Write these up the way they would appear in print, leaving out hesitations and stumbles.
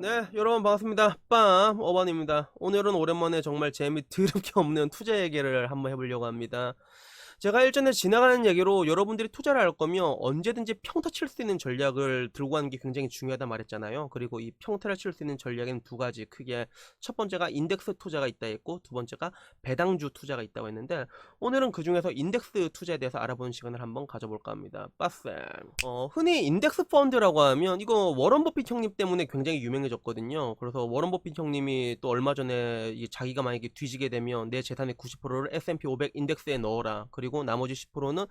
네, 여러분 반갑습니다. 빰 어반입니다. 오늘은 오랜만에 정말 재미 드럽게 없는 투자 얘기를 한번 해보려고 합니다. 제가 일전에 지나가는 얘기로 여러분들이 투자를 할 거면 언제든지 평타 칠 수 있는 전략을 들고 가는 게 굉장히 중요하다 말했잖아요. 그리고 이 평타를 칠 수 있는 전략에는 두 가지 크게, 첫 번째가 인덱스 투자가 있다 했고, 두 번째가 배당주 투자가 있다고 했는데, 오늘은 그 중에서 인덱스 투자에 대해서 알아보는 시간을 한번 가져볼까 합니다. 빠쌤. 흔히 인덱스 펀드라고 하면 이거 워런 버핏 형님 때문에 굉장히 유명해졌거든요. 그래서 워런 버핏 형님이 또 얼마 전에 자기가 만약에 뒤지게 되면 내 재산의 90%를 S&P 500 인덱스에 넣어라. 그리고 나머지 10%는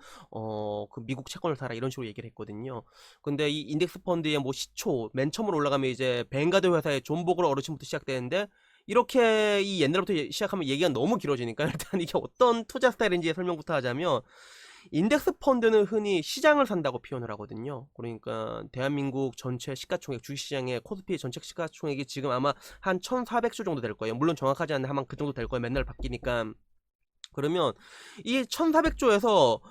그 미국 채권을 사라, 이런 식으로 얘기를 했거든요. 근데 이 인덱스 펀드의 뭐 시초 맨 처음으로 올라가면 이제 뱅가드 회사의 존 보글 어르신부터 시작되는데, 이렇게 이 옛날부터 시작하면 얘기가 너무 길어지니까 일단 이게 어떤 투자 스타일인지 설명부터 하자면, 인덱스 펀드는 흔히 시장을 산다고 표현을 하거든요. 그러니까 대한민국 전체 시가총액, 주식시장의 코스피 전체 시가총액이 지금 아마 한 1400조 정도 될 거예요. 물론 정확하지 않는데 아마 그 정도 될 거예요. 맨날 바뀌니까. 그러면 이 1400조에서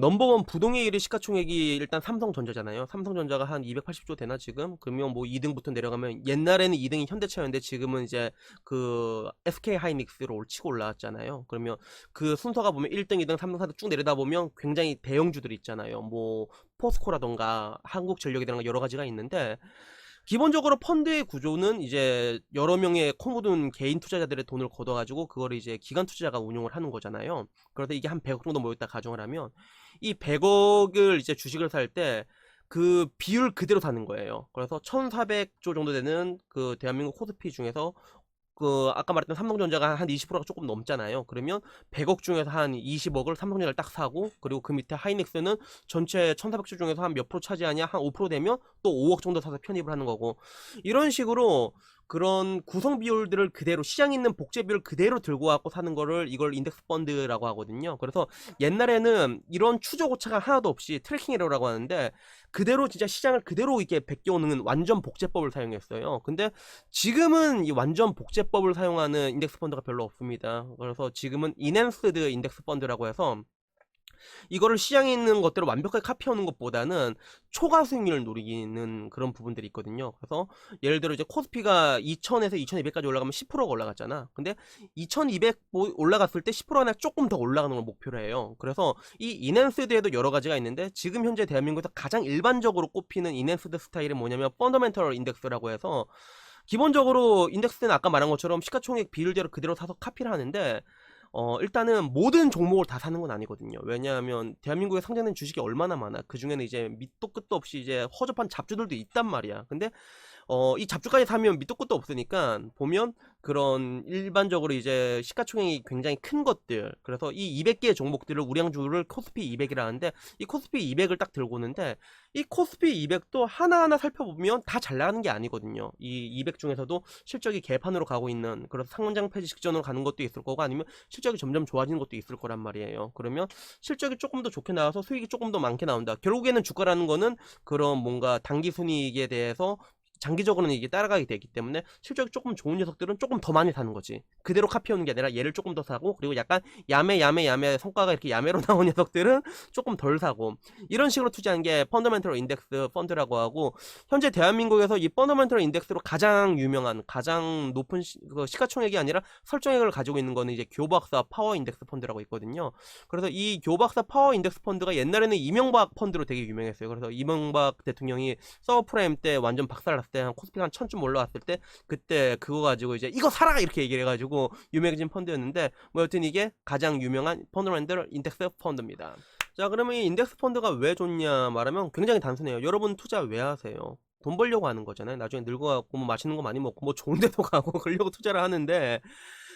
넘버원 부동의 1위 시가총액이 일단 삼성전자잖아요. 삼성전자가 한 280조 되나 지금? 그러면 뭐 2등부터 내려가면, 옛날에는 2등이 현대차였는데 지금은 이제 그 SK하이닉스로 치고 올라왔잖아요. 그러면 그 순서가 보면 1등, 2등, 3등, 4등 쭉 내려다 보면 굉장히 대형주들이 있잖아요. 뭐 포스코라던가 한국전력이라든가 여러 가지가 있는데, 기본적으로 펀드의 구조는 이제 여러 명의 코 묻은 개인 투자자들의 돈을 걷어가지고 그걸 이제 기관 투자자가 운용을 하는 거잖아요. 그래서 이게 한 100억 정도 모였다 가정을 하면, 이 100억을 이제 주식을 살 때 그 비율 그대로 사는 거예요. 그래서 1400조 정도 되는 그 대한민국 코스피 중에서, 그 아까 말했던 삼성전자가 한 20%가 조금 넘잖아요. 그러면 100억 중에서 한 20억을 삼성전자를 딱 사고, 그리고 그 밑에 하이닉스는 전체 1400조 중에서 한 몇 프로 차지하냐, 한 5% 되면 또 5억 정도 사서 편입을 하는 거고, 이런 식으로 그런 구성 비율들을 그대로, 시장 있는 복제 비율 그대로 들고 와서 사는 거를, 이걸 인덱스 펀드라고 하거든요. 그래서 옛날에는 이런 추적 오차가 하나도 없이 트래킹 에러라고 하는데, 그대로 진짜 시장을 그대로 이렇게 베껴오는 완전 복제법을 사용했어요. 근데 지금은 이 완전 복제법을 사용하는 인덱스 펀드가 별로 없습니다. 그래서 지금은 인핸스드 인덱스 펀드라고 해서, 이거를 시장에 있는 것들을 완벽하게 카피하는 것보다는 초과 수익률을 노리는 그런 부분들이 있거든요. 그래서 예를 들어 이제 코스피가 2000에서 2200까지 올라가면 10%가 올라갔잖아. 근데 2200 올라갔을 때 10% 하나 조금 더 올라가는 걸 목표로 해요. 그래서 이 인핸스드에도 여러 가지가 있는데, 지금 현재 대한민국에서 가장 일반적으로 꼽히는 인핸스드 스타일이 뭐냐면 펀더멘털 인덱스라고 해서, 기본적으로 인덱스는 아까 말한 것처럼 시가총액 비율대로 그대로 사서 카피를 하는데, 일단은 모든 종목을 다 사는 건 아니거든요. 왜냐하면 대한민국에 상장된 주식이 얼마나 많아. 그 중에는 이제 밑도 끝도 없이 이제 허접한 잡주들도 있단 말이야. 근데 이 잡주까지 사면 밑도 끝도 없으니까, 보면 그런 일반적으로 이제 시가총액이 굉장히 큰 것들, 그래서 이 200개의 종목들을, 우량주를 코스피 200이라 하는데, 이 코스피 200을 딱 들고 오는데, 이 코스피 200도 하나하나 살펴보면 다 잘 나가는 게 아니거든요. 이 200 중에서도 실적이 개판으로 가고 있는, 그래서 상장 폐지 직전으로 가는 것도 있을 거고, 아니면 실적이 점점 좋아지는 것도 있을 거란 말이에요. 그러면 실적이 조금 더 좋게 나와서 수익이 조금 더 많게 나온다. 결국에는 주가라는 거는 그런 뭔가 단기 순이익에 대해서 장기적으로는 이게 따라가게 되기 때문에, 실적이 조금 좋은 녀석들은 조금 더 많이 사는 거지. 그대로 카피하는 게 아니라 얘를 조금 더 사고, 그리고 약간 야매 성과가 이렇게 야매로 나온 녀석들은 조금 덜 사고, 이런 식으로 투자하는 게 펀더멘털 인덱스 펀드라고 하고, 현재 대한민국에서 이 펀더멘털 인덱스로 가장 유명한, 가장 높은 그 시가총액이 아니라 설정액을 가지고 있는 거는 이제 교박사 파워 인덱스 펀드라고 있거든요. 그래서 이 교박사 파워 인덱스 펀드가 옛날에는 이명박 펀드로 되게 유명했어요. 그래서 이명박 대통령이 서브프라임 때 완전 박살났을 때, 한 코스피가 한 1000쯤 올라왔을 때, 그때 그거 가지고 이제 이거 사라 이렇게 얘기를 해가지고 유명해진 펀드였는데, 뭐 여튼 이게 가장 유명한 펀더멘털 인덱스 펀드입니다. 자, 그러면 이 인덱스 펀드가 왜 좋냐 말하면 굉장히 단순해요. 여러분 투자 왜 하세요? 돈 벌려고 하는 거잖아요. 나중에 늙어갖고 뭐 맛있는 거 많이 먹고 뭐 좋은 데도 가고 그러려고 투자를 하는데,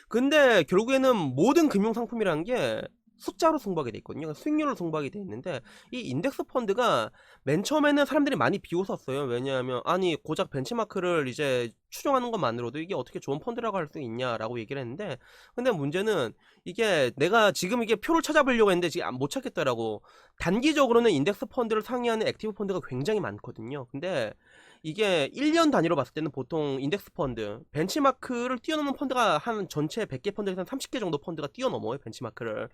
근데 결국에는 모든 금융상품이라는 게 숫자로 승부하게 돼 있거든요. 수익률로 승부하게 돼 있는데, 이 인덱스 펀드가 맨 처음에는 사람들이 많이 비웃었어요. 왜냐하면 아니 고작 벤치마크를 이제 추정하는 것만으로도 이게 어떻게 좋은 펀드라고 할 수 있냐라고 얘기를 했는데, 근데 문제는 이게 내가 지금 이게 표를 찾아보려고 했는데 지금 못 찾겠더라고. 단기적으로는 인덱스 펀드를 상회하는 액티브 펀드가 굉장히 많거든요. 근데 이게 1년 단위로 봤을 때는 보통 인덱스 펀드, 벤치마크를 뛰어넘는 펀드가 한 전체 100개 펀드에서 한 30개 정도 펀드가 뛰어넘어요, 벤치마크를.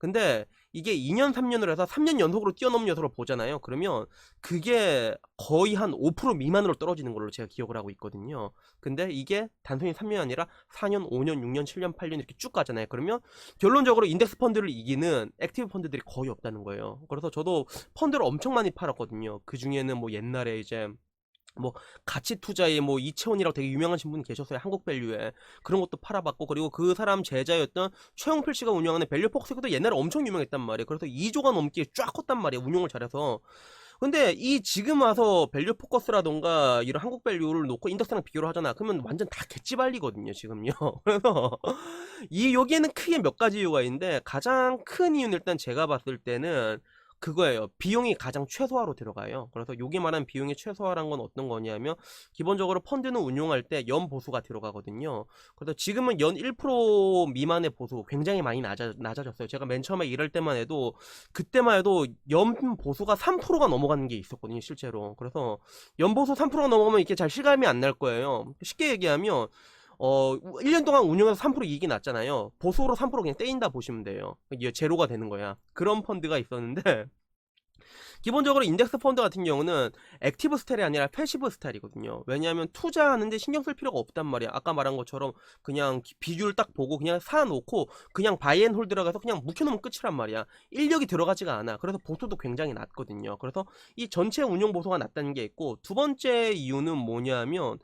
근데 이게 2년 3년으로 해서 3년 연속으로 뛰어넘는 녀석을 보잖아요. 그러면 그게 거의 한 5% 미만으로 떨어지는 걸로 제가 기억을 하고 있거든요. 근데 이게 단순히 3년이 아니라 4년, 5년, 6년, 7년, 8년 이렇게 쭉 가잖아요. 그러면 결론적으로 인덱스 펀드를 이기는 액티브 펀드들이 거의 없다는 거예요. 그래서 저도 펀드를 엄청 많이 팔았거든요. 그 중에는 뭐 옛날에 이제 뭐 가치 투자에 뭐 이채원이라고 되게 유명하신 분이 계셨어요. 한국밸류에 그런 것도 팔아봤고, 그리고 그 사람 제자였던 최영필 씨가 운영하는 밸류폭스도 옛날에 엄청 유명했단 말이에요. 그래서 2조가 넘게 쫙 컸단 말이에요, 운용을 잘해서. 근데 이 지금 와서 밸류 포커스라던가 이런 한국밸류를 놓고 인덱스랑 비교를 하잖아. 그러면 완전 다 개찌발리거든요, 지금요. 그래서 이 여기에는 크게 몇 가지 이유가 있는데, 가장 큰 이유는 일단 제가 봤을 때는 그거예요. 비용이 가장 최소화로 들어가요. 그래서 여기 말한 비용이 최소화란 건 어떤 거냐면, 기본적으로 펀드는 운용할 때 연 보수가 들어가거든요. 그래서 지금은 연 1% 미만의 보수 굉장히 많이 낮아졌어요. 제가 맨 처음에 일할 때만 해도, 그때만 해도 연 보수가 3%가 넘어가는 게 있었거든요, 실제로. 그래서 연 보수 3%가 넘어가면 이게 잘 실감이 안 날 거예요. 쉽게 얘기하면 1년 동안 운용해서 3% 이익이 났잖아요. 보수로 3% 그냥 떼인다 보시면 돼요. 이게 제로가 되는 거야. 그런 펀드가 있었는데, 기본적으로 인덱스 펀드 같은 경우는 액티브 스타일이 아니라 패시브 스타일이거든요. 왜냐하면 투자하는데 신경 쓸 필요가 없단 말이야. 아까 말한 것처럼 그냥 비율 딱 보고 그냥 사놓고 그냥 바이앤홀드라고 해서 그냥 묵혀놓으면 끝이란 말이야. 인력이 들어가지가 않아. 그래서 보수도 굉장히 낮거든요. 그래서 이 전체 운용 보수가 낮다는 게 있고, 두 번째 이유는 뭐냐면,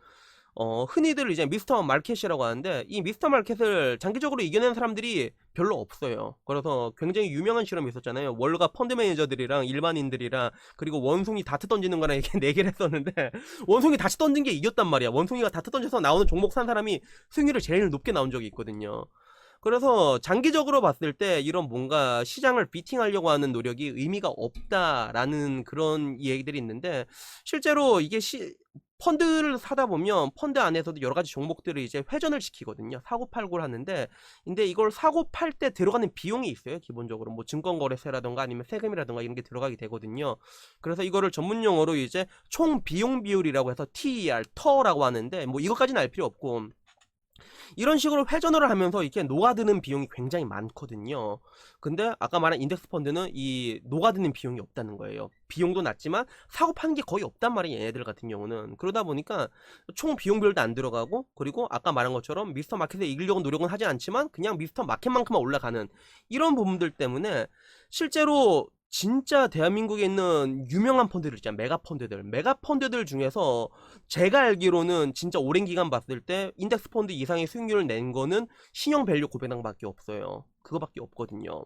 흔히들 이제 미스터 마켓이라고 하는데, 이 미스터 마켓을 장기적으로 이겨낸 사람들이 별로 없어요. 그래서 굉장히 유명한 실험이 있었잖아요. 월가 펀드 매니저들이랑 일반인들이랑, 그리고 원숭이 다트 던지는 거랑 이렇게 내기를 했었는데, 원숭이 다트 던진 게 이겼단 말이야. 원숭이가 다트 던져서 나오는 종목 산 사람이 수익률이 제일 높게 나온 적이 있거든요. 그래서 장기적으로 봤을 때 이런 뭔가 시장을 비팅하려고 하는 노력이 의미가 없다라는 그런 얘기들이 있는데, 실제로 이게 펀드를 사다 보면 펀드 안에서도 여러 가지 종목들을 이제 회전을 시키거든요. 사고 팔고를 하는데, 근데 이걸 사고 팔 때 들어가는 비용이 있어요. 기본적으로 뭐 증권거래세라던가 아니면 세금이라던가 이런 게 들어가게 되거든요. 그래서 이거를 전문 용어로 이제 총 비용 비율이라고 해서 TER, 터라고 하는데, 뭐 이것까지는 알 필요 없고, 이런 식으로 회전을 하면서 이렇게 녹아드는 비용이 굉장히 많거든요. 근데 아까 말한 인덱스 펀드는 이 녹아드는 비용이 없다는 거예요. 비용도 낮지만 사고 파는 게 거의 없단 말이에요, 얘네들 같은 경우는. 그러다 보니까 총 비용 별도 안 들어가고, 그리고 아까 말한 것처럼 미스터 마켓에 이기려고 노력은 하지 않지만 그냥 미스터 마켓만큼만 올라가는 이런 부분들 때문에, 실제로 진짜 대한민국에 있는 유명한 펀드들 있잖아요. 메가 펀드들 중에서 제가 알기로는 진짜 오랜 기간 봤을 때 인덱스 펀드 이상의 수익률을 낸 거는 신용 밸류 고배당밖에 없어요. 그거밖에 없거든요.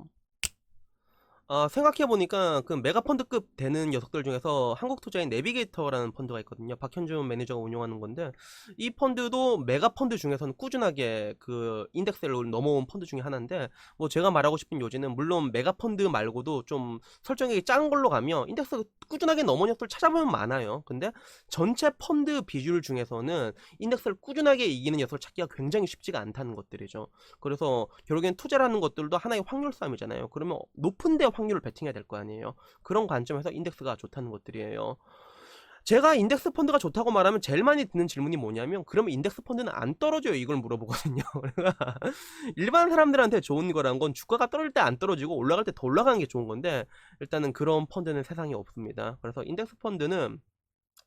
생각해보니까 그 메가펀드급 되는 녀석들 중에서 한국투자인 내비게이터라는 펀드가 있거든요. 박현준 매니저가 운영하는 건데, 이 펀드도 메가펀드 중에서는 꾸준하게 그 인덱스를 넘어온 펀드 중에 하나인데, 뭐 제가 말하고 싶은 요지는, 물론 메가펀드 말고도 좀 설정이 작은 걸로 가면 인덱스 꾸준하게 넘어온 녀석들 찾아보면 많아요. 근데 전체 펀드 비율 중에서는 인덱스를 꾸준하게 이기는 녀석을 찾기가 굉장히 쉽지가 않다는 것들이죠. 그래서 결국엔 투자라는 것들도 하나의 확률 싸움이잖아요. 그러면 높은 데 확률을 베팅해야 될 거 아니에요. 그런 관점에서 인덱스가 좋다는 것들이에요. 제가 인덱스 펀드가 좋다고 말하면 제일 많이 듣는 질문이 뭐냐면, 그러면 인덱스 펀드는 안 떨어져요, 이걸 물어보거든요. 일반 사람들한테 좋은 거란 건 주가가 떨어질 때 안 떨어지고 올라갈 때 더 올라가는 게 좋은 건데, 일단은 그런 펀드는 세상에 없습니다. 그래서 인덱스 펀드는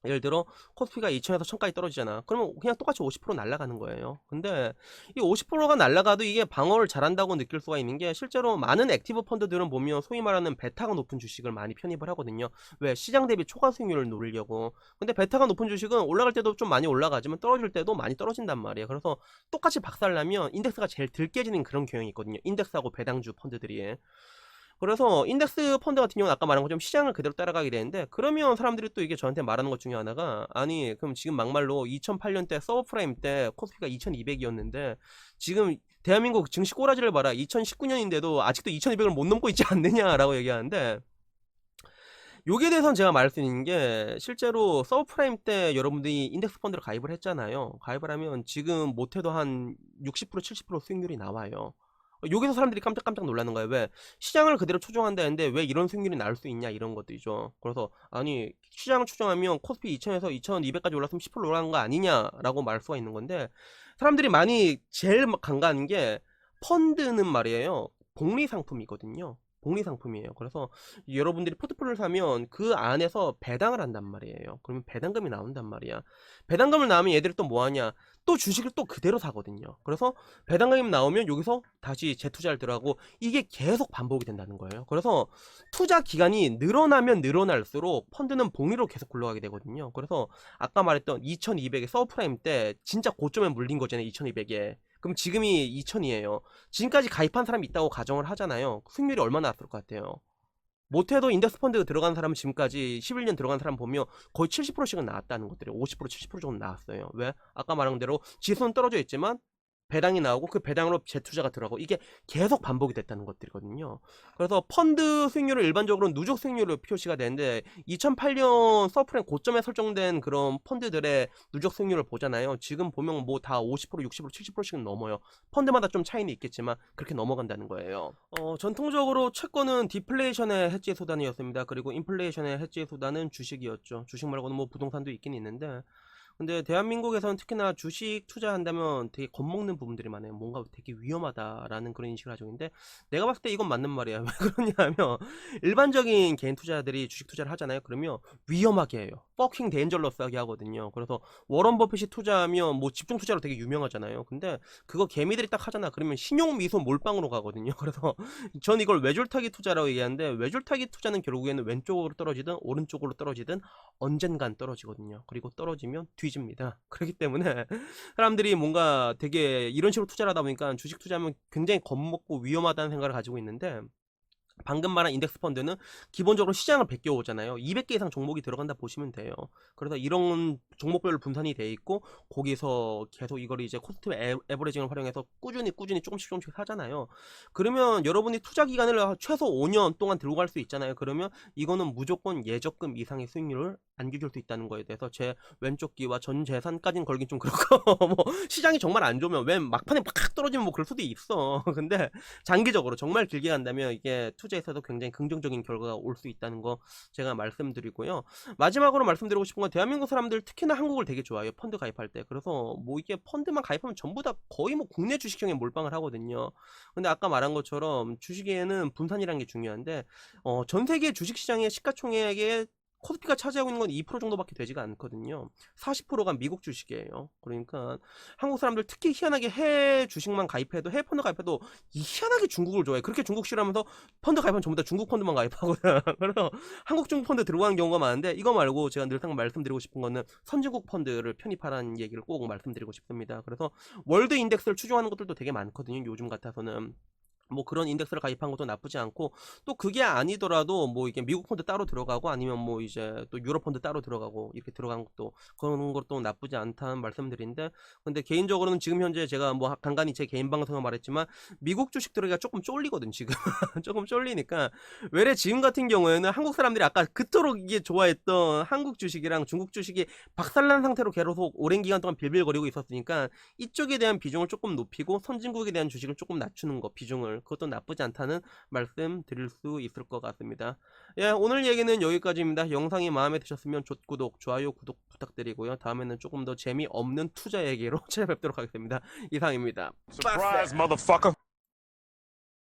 예를 들어 코스피가 2천에서 1000까지 떨어지잖아. 그러면 그냥 똑같이 50% 날아가는 거예요. 근데 이 50%가 날아가도 이게 방어를 잘한다고 느낄 수가 있는 게, 실제로 많은 액티브 펀드들은 보면 소위 말하는 베타가 높은 주식을 많이 편입을 하거든요. 왜? 시장 대비 초과 수익률을 노리려고. 근데 베타가 높은 주식은 올라갈 때도 좀 많이 올라가지만 떨어질 때도 많이 떨어진단 말이에요. 그래서 똑같이 박살나면 인덱스가 제일 덜 깨지는 그런 경향이 있거든요. 인덱스하고 배당주 펀드들이. 그래서 인덱스 펀드 같은 경우는 아까 말한 것처럼 시장을 그대로 따라가게 되는데, 그러면 사람들이 또 이게 저한테 말하는 것 중에 하나가, 아니 그럼 지금 막말로 2008년 때 서브프라임 때 코스피가 2200이었는데 지금 대한민국 증시 꼬라지를 봐라, 2019년인데도 아직도 2200을 못 넘고 있지 않느냐라고 얘기하는데, 여기에 대해서는 제가 말할 수 있는 게, 실제로 서브프라임 때 여러분들이 인덱스 펀드를 가입을 했잖아요. 가입을 하면 지금 못해도 한 60% 70% 수익률이 나와요. 여기서 사람들이 깜짝깜짝 놀라는 거예요. 왜? 시장을 그대로 추종한다는데 왜 이런 수익률이 나올 수 있냐, 이런 것들이죠. 그래서 아니 시장을 추종하면 코스피 2000에서 2200까지 올랐으면 10% 올라간 거 아니냐라고 말할 수가 있는 건데, 사람들이 많이 제일 간과하는 게, 펀드는 말이에요, 복리 상품이거든요. 복리 상품이에요. 그래서 여러분들이 포트폴리오를 사면 그 안에서 배당을 한단 말이에요. 그러면 배당금이 나온단 말이야. 배당금을 나오면 얘들이 또 뭐 하냐? 또 주식을 또 그대로 사거든요. 그래서 배당금이 나오면 여기서 다시 재투자를 들어가고 이게 계속 반복이 된다는 거예요. 그래서 투자 기간이 늘어나면 늘어날수록 펀드는 복리로 계속 굴러가게 되거든요. 그래서 아까 말했던 2200의 서브프라임 때 진짜 고점에 물린 거잖아요. 2200에. 그럼 지금이 2000이에요. 지금까지 가입한 사람이 있다고 가정을 하잖아요. 수익률이 얼마나 났을 것 같아요? 못해도 인덱스 펀드 들어간 사람은 지금까지 11년 들어간 사람 보면 거의 70%씩은 나왔다는 것들이 50% 70% 정도 나왔어요. 왜? 아까 말한 대로 지수는 떨어져 있지만 배당이 나오고 그 배당으로 재투자가 들어가고 이게 계속 반복이 됐다는 것들이거든요. 그래서 펀드 수익률을 일반적으로 누적 수익률로 표시가 되는데 2008년 서프라임 고점에 설정된 그런 펀드들의 누적 수익률을 보잖아요. 지금 보면 뭐 다 50%, 60%, 70%씩은 넘어요. 펀드마다 좀 차이는 있겠지만 그렇게 넘어간다는 거예요. 전통적으로 채권은 디플레이션의 해지 수단이었습니다. 그리고 인플레이션의 해지 수단은 주식이었죠. 주식 말고는 뭐 부동산도 있긴 있는데 근데 대한민국에서는 특히나 주식 투자한다면 되게 겁먹는 부분들이 많아요. 뭔가 되게 위험하다라는 그런 인식을 가지고 있는데 내가 봤을 때 이건 맞는 말이야. 왜 그러냐면 일반적인 개인 투자자들이 주식 투자를 하잖아요. 그러면 위험하게 해요. fucking dangerous하게 하거든요. 그래서 워런 버핏이 투자하면 뭐 집중 투자로 되게 유명하잖아요. 근데 그거 개미들이 딱 하잖아. 그러면 신용 미소 몰빵으로 가거든요. 그래서 전 이걸 외줄타기 투자라고 얘기하는데 외줄타기 투자는 결국에는 왼쪽으로 떨어지든 오른쪽으로 떨어지든 언젠간 떨어지거든요. 그리고 떨어지면 뒤집니다. 그렇기 때문에 사람들이 뭔가 되게 이런 식으로 투자를 하다 보니까 주식 투자하면 굉장히 겁먹고 위험하다는 생각을 가지고 있는데 방금 말한 인덱스 펀드는 기본적으로 시장을 베껴오잖아요. 200개 이상 종목이 들어간다 보시면 돼요. 그래서 이런 종목별로 분산이 돼 있고 거기서 계속 이걸 이제 코스트 에버리징을 활용해서 꾸준히 조금씩 사잖아요. 그러면 여러분이 투자 기간을 최소 5년 동안 들고 갈 수 있잖아요. 그러면 이거는 무조건 예적금 이상의 수익률을 안겨줄 수 있다는 거에 대해서 제 왼쪽 귀와 전 재산까지는 걸긴 좀 그렇고 뭐 시장이 정말 안 좋으면 왜 막판에 팍 떨어지면 뭐 그럴 수도 있어. 근데 장기적으로 정말 길게 간다면 이게 투자에서도 굉장히 긍정적인 결과가 올 수 있다는 거 제가 말씀드리고요. 마지막으로 말씀드리고 싶은 건 대한민국 사람들 특히나 한국을 되게 좋아해요. 펀드 가입할 때. 그래서 뭐 이게 펀드만 가입하면 전부 다 거의 뭐 국내 주식형에 몰빵을 하거든요. 근데 아까 말한 것처럼 주식에는 분산이라는 게 중요한데 전 세계 주식시장의 시가총액의 코스피가 차지하고 있는 건 2% 정도밖에 되지가 않거든요. 40%가 미국 주식이에요. 그러니까 한국 사람들 특히 희한하게 해외 주식만 가입해도 해외 펀드 가입해도 희한하게 중국을 좋아해. 그렇게 중국 싫어하면서 펀드 가입하면 전부 다 중국 펀드만 가입하거든. 그래서 한국 중국 펀드 들어가는 경우가 많은데 이거 말고 제가 늘상 말씀드리고 싶은 거는 선진국 펀드를 편입하라는 얘기를 꼭 말씀드리고 싶습니다. 그래서 월드 인덱스를 추종하는 것들도 되게 많거든요. 요즘 같아서는. 뭐 그런 인덱스를 가입한 것도 나쁘지 않고 또 그게 아니더라도 뭐 이게 미국 펀드 따로 들어가고 아니면 뭐 이제 또 유럽 펀드 따로 들어가고 이렇게 들어간 것도 그런 것도 나쁘지 않다는 말씀드린데 근데 개인적으로는 지금 현재 제가 뭐 간간히 제 개인 방송에 말했지만 미국 주식 들어가기가 조금 쫄리거든 지금 조금 쫄리니까 왜래 지금 같은 경우에는 한국 사람들이 아까 그토록 이게 좋아했던 한국 주식이랑 중국 주식이 박살난 상태로 계속 오랜 기간 동안 빌빌거리고 있었으니까 이쪽에 대한 비중을 조금 높이고 선진국에 대한 주식을 조금 낮추는 거 비중을 그것도 나쁘지 않다는 말씀 드릴 수 있을 것 같습니다. 예, 오늘 얘기는 여기까지입니다. 영상이 마음에 드셨으면 구독, 좋아요, 구독 부탁드리고요. 다음에는 조금 더 재미없는 투자 얘기로 찾아뵙도록 하겠습니다. 이상입니다. Surprise, motherfucker.